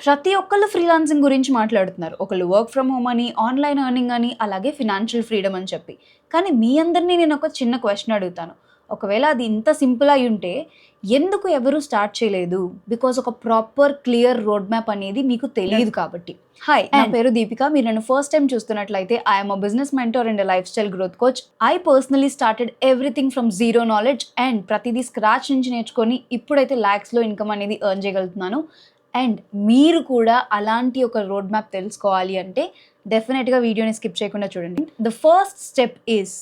ప్రతి ఒక్కళ్ళు ఫ్రీలాన్సింగ్ గురించి మాట్లాడుతున్నారు. ఒకళ్ళు వర్క్ ఫ్రమ్ హోమ్ అని, ఆన్‌లైన్ ఎర్నింగ్ అని, అలాగే ఫినాన్షియల్ ఫ్రీడమ్ అని చెప్పి. కానీ మీ అందరిని నేను ఒక చిన్న క్వెషన్ అడుగుతాను. ఒకవేళ అది ఇంత సింపుల్ అయ్యుంటే ఎందుకు ఎవరు స్టార్ట్ చేయలేదు? బికాజ్ ఒక ప్రాపర్ క్లియర్ రోడ్ మ్యాప్ అనేది మీకు తెలీదు కాబట్టి. హాయ్, నా పేరు దీపిక. మీరు నన్ను ఫస్ట్ టైం చూస్తున్నట్లయితే I am a business mentor and life style growth coach. I personally started everything from zero knowledge and ప్రతిదీ స్క్రాచ్ నుంచి నేర్చుకొని ఇప్పుడైతే ల్యాక్స్‌లో ఇన్కమ్ అనేది ఎర్న్ చేయగలుగుతున్నాను. అండ్ మీరు కూడా అలాంటి ఒక రోడ్ మ్యాప్ తెలుసుకోవాలి అంటే డెఫినెట్గా వీడియోని స్కిప్ చేయకుండా చూడండి. The first step is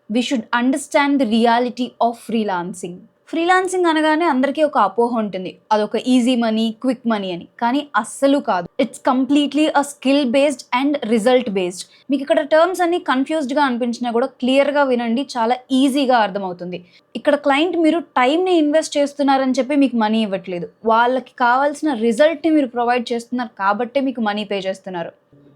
we should understand the reality of freelancing. Freelancing అనగానే అందరికీ ఒక అపోహ ఉంటుంది, అదొక ఈజీ మనీ, క్విక్ మనీ అని. కానీ అస్సలు కాదు. It's completely a skill based and result based. మీకు ఇక్కడ టర్మ్స్ అన్ని కన్ఫ్యూజ్డ్గా అనిపించినా కూడా క్లియర్గా వినండి, చాలా ఈజీగా అర్థమవుతుంది. ఇక్కడ క్లయింట్ మీరు టైంని ఇన్వెస్ట్ చేస్తున్నారని చెప్పి మీకు మనీ ఇవ్వట్లేదు, వాళ్ళకి కావాల్సిన రిజల్ట్ని మీరు ప్రొవైడ్ చేస్తున్నారు కాబట్టే మీకు మనీ పే చేస్తున్నారు.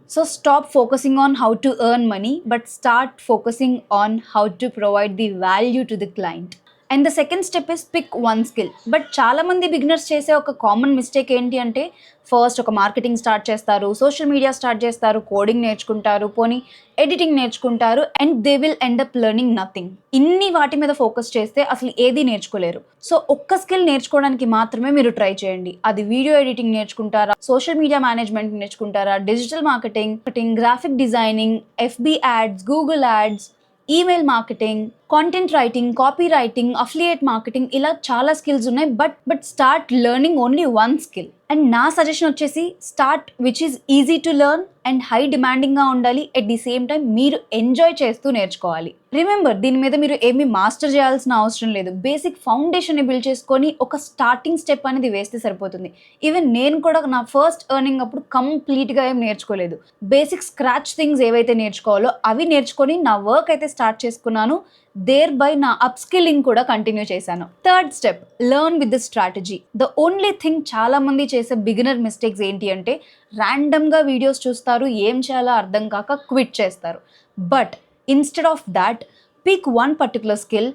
So stop focusing on how to earn money, but start focusing on how to provide the value to the client. And the second step is pick one skill. But చాలామంది beginners చేసే ఒక common mistake ఏంటి అంటే first ఒక marketing start చేస్తారు, social media start చేస్తారు, coding నేర్చుకుంటారు, పోనీ ఎడిటింగ్ నేర్చుకుంటారు, and they will end up learning nothing. ఇన్ని వాటి మీద ఫోకస్ చేస్తే అసలు ఏది నేర్చుకోలేరు. సో ఒక్క స్కిల్ నేర్చుకోవడానికి మాత్రమే మీరు ట్రై చేయండి. అది వీడియో ఎడిటింగ్ నేర్చుకుంటారా, సోషల్ మీడియా మేనేజ్మెంట్ నేర్చుకుంటారా, digital marketing, graphic designing, FB ads, Google ads, email marketing, content writing, copy writing, affiliate marketing, ఇలా చాలా స్కిల్స్ ఉన్నాయి. But start learning only one skill. And నా సజెషన్ వచ్చేసి start which is easy to learn and high డిమాండింగ్గా ఉండాలి. At the same time మీరు enjoy చేస్తూ నేర్చుకోవాలి. రిమెంబర్, దీని మీద మీరు ఏమీ మాస్టర్ చేయాల్సిన అవసరం లేదు. బేసిక్ ఫౌండేషన్ని బిల్డ్ చేసుకొని ఒక స్టార్టింగ్ స్టెప్ అనేది వేస్తే సరిపోతుంది. ఈవెన్ నేను కూడా నా ఫస్ట్ ఎర్నింగ్ అప్పుడు కంప్లీట్గా ఏం నేర్చుకోలేదు. బేసిక్ స్క్రాచ్ థింగ్స్ ఏవైతే నేర్చుకోవాలో అవి నేర్చుకొని నా వర్క్ అయితే స్టార్ట్ చేసుకున్నాను. దేర్ బై నా అప్ స్కిల్లింగ్ కూడా కంటిన్యూ చేశాను. Third step, learn with the strategy. The only thing చాలా మంది చేసే బిగినర్ మిస్టేక్స్ ఏంటి అంటే ర్యాండమ్గా వీడియోస్ చూస్తారు, ఏం చేయాలో అర్థం కాక క్విట్ చేస్తారు. But instead of that, pick one particular skill,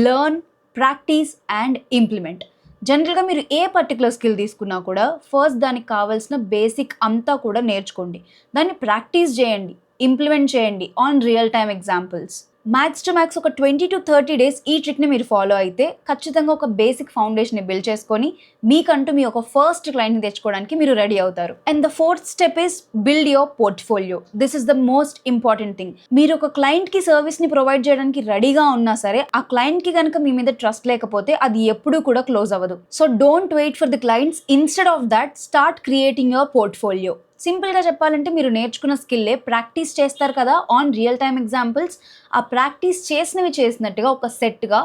learn, practice and implement. జనరల్గా మీరు ఏ పర్టికులర్ స్కిల్ తీసుకున్నా కూడా ఫస్ట్ దానికి కావాల్సిన బేసిక్ అంతా కూడా నేర్చుకోండి, దాన్ని ప్రాక్టీస్ చేయండి, ఇంప్లిమెంట్ చేయండి on real time examples. Max to max ఒక 20 to 30 డేస్ ఈ ట్రిక్ని మీరు ఫాలో అయితే ఖచ్చితంగా ఒక బేసిక్ ఫౌండేషన్ని బిల్డ్ చేసుకొని మీకంటూ మీ ఒక ఫస్ట్ క్లయింట్ని తెచ్చుకోవడానికి మీరు రెడీ అవుతారు. And the fourth step is build your portfolio. This is the most important thing. మీరు ఒక క్లయింట్కి సర్వీస్ని ప్రొవైడ్ చేయడానికి రెడీగా ఉన్నా సరే ఆ క్లయింట్కి కనుక మీ మీద ట్రస్ట్ లేకపోతే అది ఎప్పుడూ కూడా క్లోజ్ అవ్వదు. So don't wait for the clients. Instead of that start creating your portfolio. సింపుల్గా చెప్పాలంటే మీరు నేర్చుకున్న స్కిల్లే ప్రాక్టీస్ చేస్తారు కదా ఆన్ రియల్ టైమ్ ఎగ్జాంపుల్స్. ఆ ప్రాక్టీస్ చేసినవి చేసినట్టుగా ఒక సెట్గా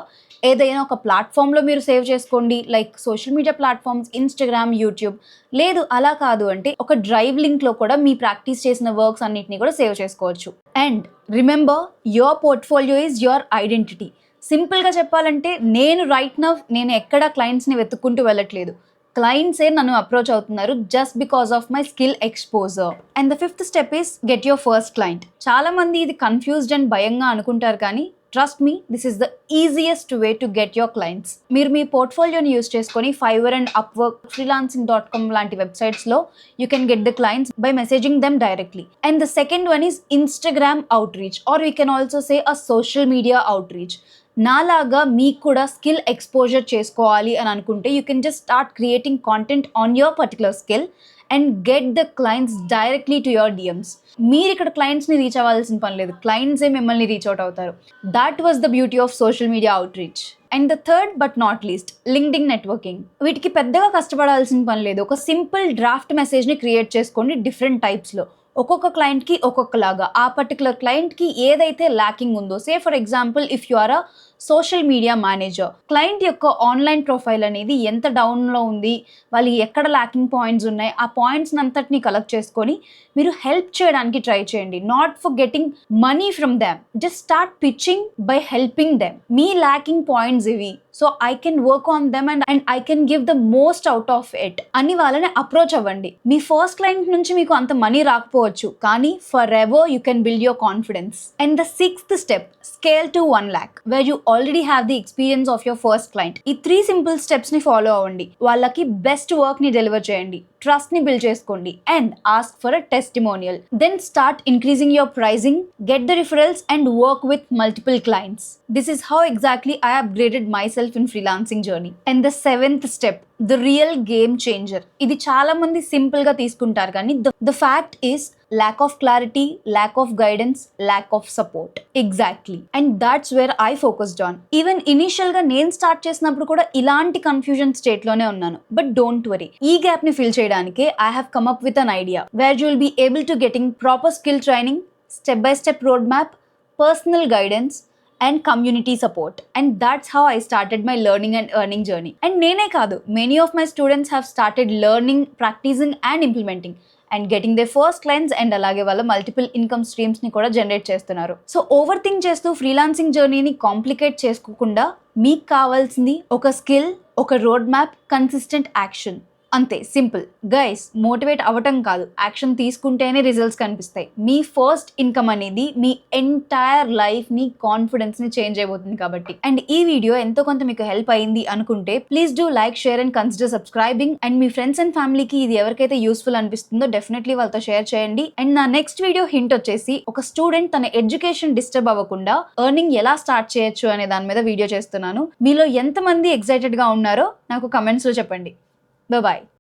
ఏదైనా ఒక ప్లాట్ఫామ్లో మీరు సేవ్ చేసుకోండి, like social media platforms, Instagram, YouTube. లేదు అలా కాదు అంటే ఒక డ్రైవ్ లింక్లో కూడా మీ ప్రాక్టీస్ చేసిన వర్క్స్ అన్నిటిని కూడా సేవ్ చేసుకోవచ్చు. And remember, your portfolio is your identity. సింపుల్గా చెప్పాలంటే నేను ఎక్కడ క్లయింట్స్ని వెతుక్కుంటూ వెళ్ళట్లేదు, క్లయింట్సే నన్ను అప్రోచ్ అవుతున్నారు just because of my skill exposure. And the fifth step is get your first client. చాలా మంది ఇది కన్ఫ్యూజ్డ్ అండ్ భయంగా అనుకుంటారు, కానీ trust me, this is the easiest way to get your clients. మీరు మీ పోర్ట్ఫోలియోని యూస్ చేసుకొని ఫైవర్ అండ్ అప్వర్క్, freelancing.com లాంటి వెబ్సైట్స్లో you can get the clients by messaging them directly. And the second one is Instagram outreach, or we can also say a social media out reach. నాలాగా మీకు కూడా skill exposure చేసుకోవాలి అని అనుకుంటే you can just start creating content on your particular skill and get the clients directly to your DMs. మీరు ఇక్కడ క్లయింట్స్ని reach అవ్వాల్సిన పని లేదు, క్లయింట్సే మిమ్మల్ని రీచ్ అవుట్ అవుతారు. That was the beauty of social media out reach. And the third but not least, LinkedIn networking. వీటికి పెద్దగా కష్టపడాల్సిన పని లేదు. ఒక సింపుల్ డ్రాఫ్ట్ మెసేజ్ని క్రియేట్ చేసుకోండి డిఫరెంట్ టైప్స్లో. ఒక్కొక్క క్లయింట్కి ఒక్కొక్కలాగా ఆ పర్టికులర్ క్లయింట్కి ఏదైతే ల్యాకింగ్ ఉందో, say for example if you are a social media manager, client యొక్క ఆన్లైన్ ప్రొఫైల్ అనేది ఎంత డౌన్లో ఉంది, వాళ్ళు ఎక్కడ ల్యాకింగ్ పాయింట్స్ ఉన్నాయి, ఆ పాయింట్స్ అంతటిని కలెక్ట్ చేసుకొని మీరు హెల్ప్ చేయడానికి ట్రై చేయండి. Not for getting money from them, just start pitching by helping them. మీ ల్యాకింగ్ పాయింట్స్ ఇవి, so I can work on them and I can give the most out of it అని వాళ్ళని approach అవ్వండి. మీ first client నుంచి మీకు అంత money రాకపోవచ్చు, కానీ for ever you can build your confidence. And the 6th step, scale to 1 lakh where you already have the experience of your first client. ఈ 3 simple steps ని ఫాలో అవ్వండి. వాళ్ళకి బెస్ట్ వర్క్ ని డెలివర్ చేయండి, trust ని build చేసుకోండి and ask for a testimonial. Then start increasing your pricing, get the referrals and work with multiple clients. This is how exactly I upgraded myself in freelancing journey. And the 7th step, the real game changer. ఇది చాలా మంది simple గా తీసుకుంటారు, కానీ the fact is lack of clarity, lack of guidance, lack of support. Exactly. And that's where I focused on. Even initial గా నేను start చేసినప్పుడు కూడా ఇలాంటి కన్ఫ్యూజన్ స్టేట్ లోనే ఉన్నాను. బట్ డోంట్ వరీ, ఈ గ్యాప్ ని ఫిల్ చేయడానికి I have come up with an idea where you will be able to getting proper skill training, step by step roadmap, personal guidance and community support. And that's how I started my learning and earning journey. And నేనే కాదు, many of my students have started learning, practicing and implementing and getting their first clients, and అలాగే వాళ్ళ multiple income streams ని కూడా generate చేస్తున్నారు. So over think చేస్తూ freelancing జర్నీని complicate చేసుకోకుండా మీకు కావాల్సింది ఒక స్కిల్, ఒక రోడ్ మ్యాప్, కన్సిస్టెంట్ యాక్షన్. అంతే, సింపుల్. గైస్, మోటివేట్ అవ్వటం కాదు, యాక్షన్ తీసుకుంటేనే రిజల్ట్స్ కనిపిస్తాయి. మీ ఫస్ట్ ఇన్కమ్ అనేది మీ ఎంటైర్ లైఫ్ ని, కాన్ఫిడెన్స్ ని చేంజ్ అయిపోతుంది కాబట్టి. అండ్ ఈ వీడియో ఎంతో కొంత మీకు హెల్ప్ అయింది అనుకుంటే please do like, share and consider subscribing. And me friends and ఫ్యామిలీకి ఇది ఎవరికైతే యూస్ఫుల్ అనిపిస్తుందో డెఫినెట్లీ వాళ్ళతో షేర్ చేయండి. అండ్ నా నెక్స్ట్ వీడియో హింట్ వచ్చేసి, ఒక స్టూడెంట్ తన ఎడ్యుకేషన్ డిస్టర్బ్ అవ్వకుండా ఎర్నింగ్ ఎలా స్టార్ట్ చేయొచ్చు అనే దాని మీద వీడియో చేస్తున్నాను. మీలో ఎంతమంది ఎక్సైటెడ్ గా ఉన్నారో నాకు కమెంట్స్ లో చెప్పండి. Bye-bye.